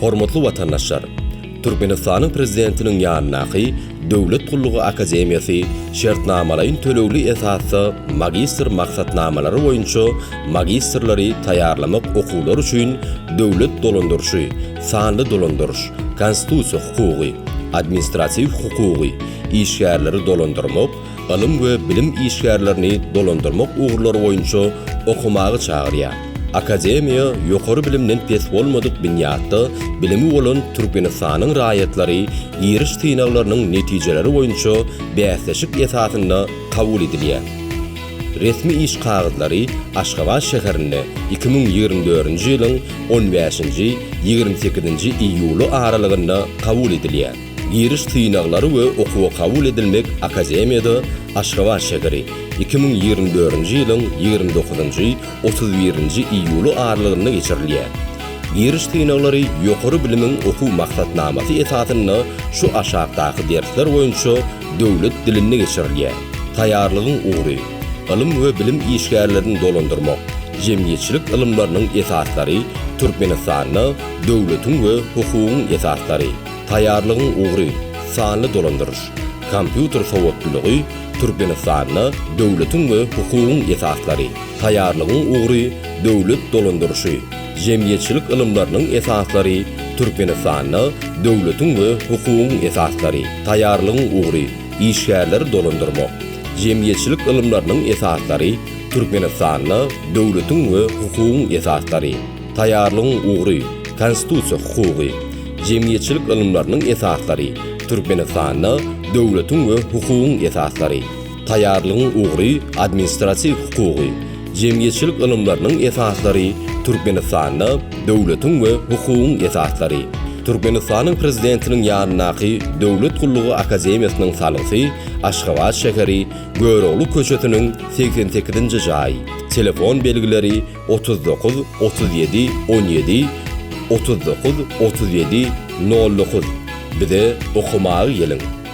Hormatly watandaşlar, Türkmenistanyň Prezidentiniň ýanyndaky döwlet gullugy akademiýasy şertnamalaryň tölegli esasy magistr maksatnamalary boýunça magistrlary taýýarlamak okuwlar üçin döwlet dolandyrşy, sanly dolandyrş, konstitusiýa hukugy, administrasiýa hukugy, işgärleri dolandyrmak, ılym we bilim işgärlerini dolandyrmak ugurlary boýunça okumagy çagyrýar. Akademiýa ýokary bilimden pes bolmadyk binýatda bilimi bolan Türkmenistanyň raýatlary ýeriş tynaglarynyň netijeleri boýunça bäsleşik esasynda kabul edilýär. Resmi iş kağıtları Aşgabat şäherinde 2024-nji ýylyň 15-28 iýuly aralygynda kabul edilýär. Giriş tynaglary we okuwa kabul edilmek akademiýada Aşgabat şäheri 2024-nji ýylyň 29-31 iýuly aralygynda geçirilýär. Giriş tynaglary ýokary bilimiň okuw maksatnamasy esasynda şu aşagdaky dersler boýunça döwlet dilinde geçirilýär. Taýýarlygyň ugry, ılym we bilim işgärlerini dolandyrmak, jemgyýetçilik ılymlarynyň esaslary, Türkmenistanyň döwletiň we hukugyň esaslary, taýýarlygyň ugry, sanly dolandyrş, kompýuter sowatlygy, Türkmenistanyň döwletiň we hukugyň esaslary, taýýarlygyň ugry, döwlet dolandyrşy, jemgyýetçilik ılymlarynyň esaslary, Türkmenistanyň döwletiň we hukugyň esaslary, taýýarlygyň ugry, işgärleri dolandyrmak, jemgyýetçilik ılymlarynyň esaslary, Türkmenistanyň döwletiň we hukugyň esaslary, taýýarlygyň ugry, konstitusiýa hukugy, jemgyýetçilik ılymlarynyň esaslary, Türkmenistanyň döwletiň we hukugyň esaslary, taýýarlygyň ugry, administrasiýa hukugy, jemgyýetçilik ılymlarynyň esaslary, Türkmenistanyň döwletiň we hukugyň esaslary. Türkmenistanyň Prezidentiniň ýanyndaky döwlet gullugy akademiýasynyň salgysy Aşgabat şäheri Göregli köçetiniň 88-nji jaý. Telefon belgileri 39 37 17 39 37 09. Bize okumagy geliň.